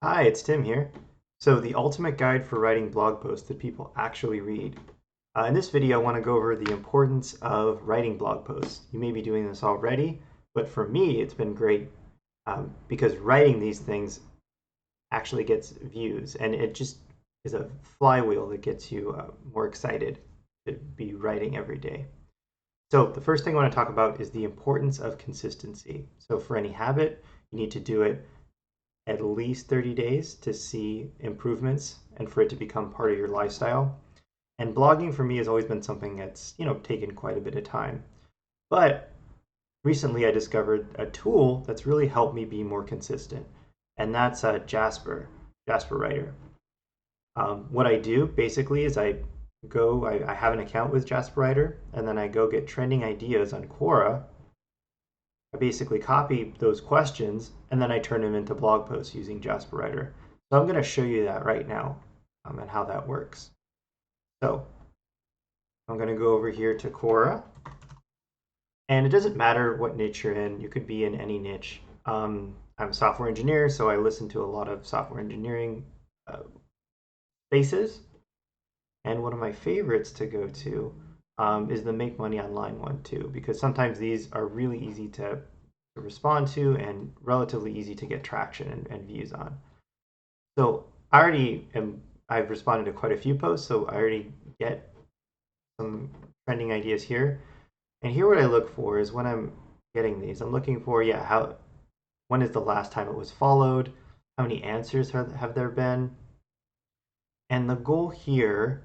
Hi, it's Tim here. So, the ultimate guide for writing blog posts that people actually read. In this video, I want to go over the importance of writing blog posts. You may be doing this already, but for me, it's been great because writing these things actually gets views, and it just is a flywheel that gets you more excited to be writing every day. So, the first thing I want to talk about is the importance of consistency. So, for any habit, you need to do it at least 30 days to see improvements and for it to become part of your lifestyle. And blogging for me has always been something that's, taken quite a bit of time. But recently I discovered a tool that's really helped me be more consistent. And that's Jasper Writer. What I do basically is I have an account with Jasper Writer, and then I go get trending ideas on Quora. I basically copy those questions and then I turn them into blog posts using Jasper Writer. So I'm going to show you that right now and how that works. So I'm going to go over here to Quora. And it doesn't matter what niche you're in. You could be in any niche. I'm a software engineer, so I listen to a lot of software engineering spaces. And one of my favorites to go to is the Make Money Online one too, because sometimes these are really easy to respond to and relatively easy to get traction and views on. So I've responded to quite a few posts, so I already get some trending ideas here. And here what I look for is when I'm getting these, I'm looking for, when is the last time it was followed? How many answers have there been? And the goal here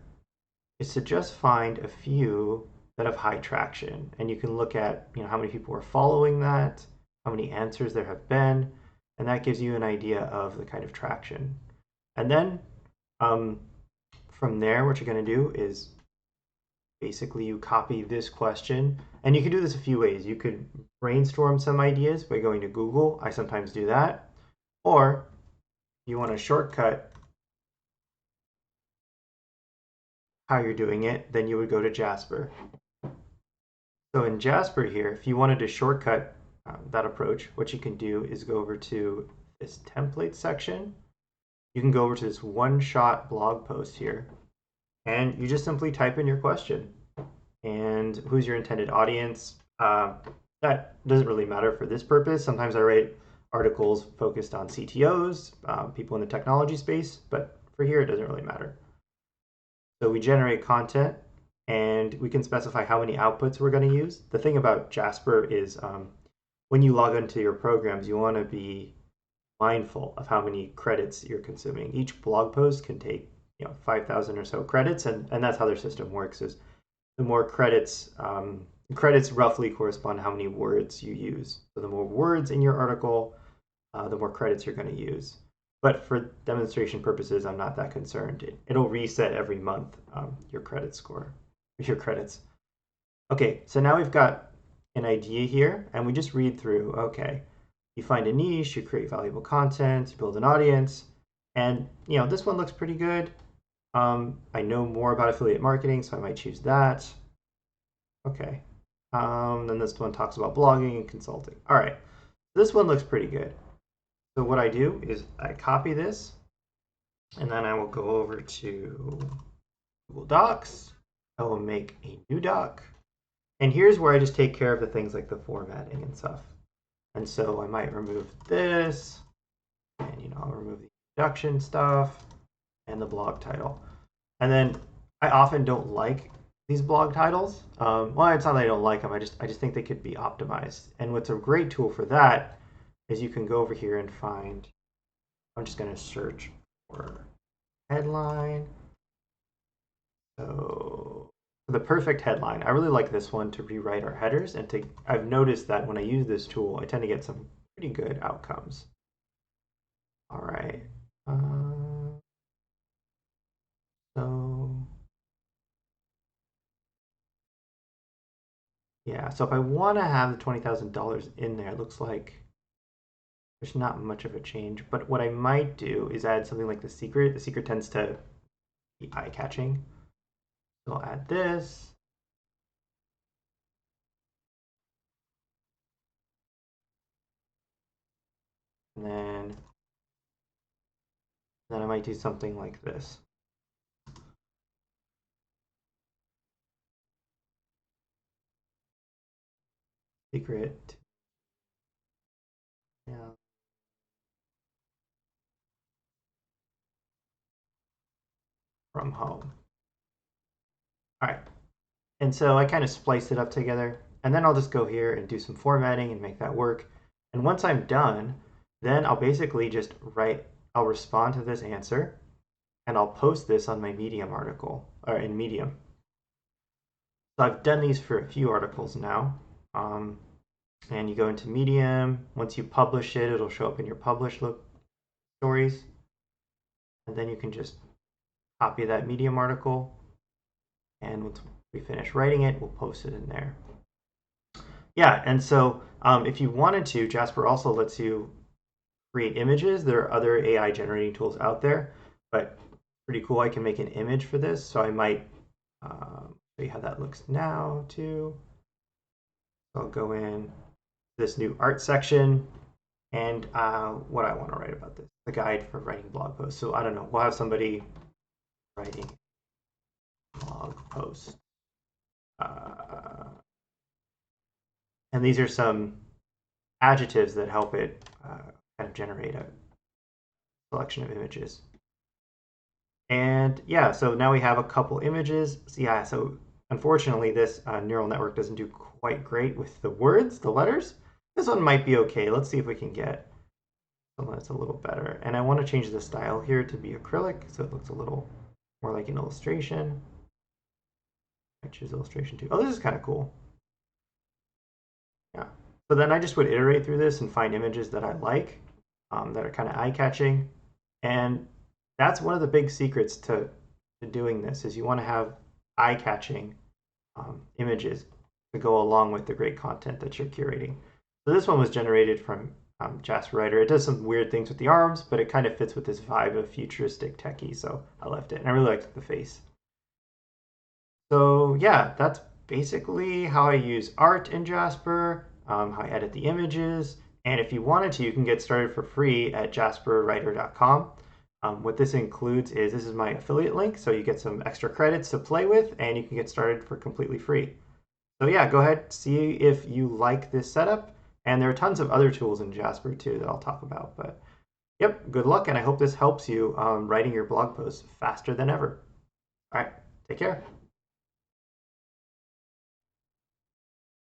is to just find a few that have high traction. And you can look at, how many people are following that, how many answers there have been, and that gives you an idea of the kind of traction. And then from there, what you're going to do is basically you copy this question, and you can do this a few ways. You could brainstorm some ideas by going to Google. I sometimes do that. Or if you want a shortcut how you're doing it, then you would go to Jasper. So in Jasper here, if you wanted to shortcut that approach, what you can do is go over to this template section. You can go over to this one-shot blog post here, and you just simply type in your question and who's your intended audience. That doesn't really matter for this purpose. Sometimes I write articles focused on CTOs, people in the technology space, but for here it doesn't really matter. So we generate content and we can specify how many outputs we're going to use. The thing about Jasper is when you log into your programs, you want to be mindful of how many credits you're consuming. Each blog post can take 5,000 or so credits, and that's how their system works. Is the more credits credits roughly correspond to how many words you use. So the more words in your article, the more credits you're going to use. But for demonstration purposes, I'm not that concerned. It'll reset every month your credit score, your credits. Okay, so now we've got an idea here, and we just read through, okay, you find a niche, you create valuable content, you build an audience, and this one looks pretty good. I know more about affiliate marketing, so I might choose that. Okay. Then this one talks about blogging and consulting. All right, this one looks pretty good. So what I do is I copy this, and then I will go over to Google Docs. I will make a new doc. And here's where I just take care of the things like the formatting and stuff. And so I might remove this, and I'll remove the introduction stuff and the blog title. And then I often don't like these blog titles. Well, it's not that I don't like them. I just think they could be optimized. And what's a great tool for that is you can go over here and find. I'm just going to search for headline. So the perfect headline. I really like this one to rewrite our headers, and I've noticed that when I use this tool, I tend to get some pretty good outcomes. All right. So yeah, so if I want to have the $20,000 in there, it looks like there's not much of a change. But what I might do is add something like the secret. The secret tends to be eye-catching. So I'll add this. And then Then I might do something like this. Secret. Yeah. From home. All right. And so I kind of spliced it up together. And then I'll just go here and do some formatting and make that work. And once I'm done, then I'll basically just I'll respond to this answer and I'll post this on my Medium article, or in Medium. So I've done these for a few articles now. And you go into Medium. Once you publish it, it'll show up in your published stories. And then you can just copy that Medium article. And once we finish writing it, we'll post it in there. Yeah, and so if you wanted to, Jasper also lets you create images. There are other AI generating tools out there, but pretty cool. I can make an image for this, so I might show you how that looks now too. So I'll go in this new art section and what I want to write about this, the guide for writing blog posts. So I don't know, we'll have somebody writing blog posts. And these are some adjectives that help it kind of generate a selection of images. And yeah, so now we have a couple images. So yeah, so unfortunately this neural network doesn't do quite great with the words, the letters. This one might be okay. Let's see if we can get something that's a little better. And I want to change the style here to be acrylic so it looks a little more like an illustration. I choose illustration too. Oh, this is kind of cool. Yeah. So then I just would iterate through this and find images that I like, that are kind of eye-catching. And that's one of the big secrets to doing this is you want to have eye-catching images to go along with the great content that you're curating. So this one was generated from Jasper Writer. It does some weird things with the arms, but it kind of fits with this vibe of futuristic techie, so I left it. And I really liked the face. So yeah, that's basically how I use art in Jasper, how I edit the images, and if you wanted to, you can get started for free at jasperwriter.com. What this includes is this is my affiliate link, so you get some extra credits to play with, and you can get started for completely free. So yeah, go ahead, see if you like this setup, and there are tons of other tools in Jasper too that I'll talk about. But yep, good luck, and I hope this helps you writing your blog posts faster than ever. All right, take care.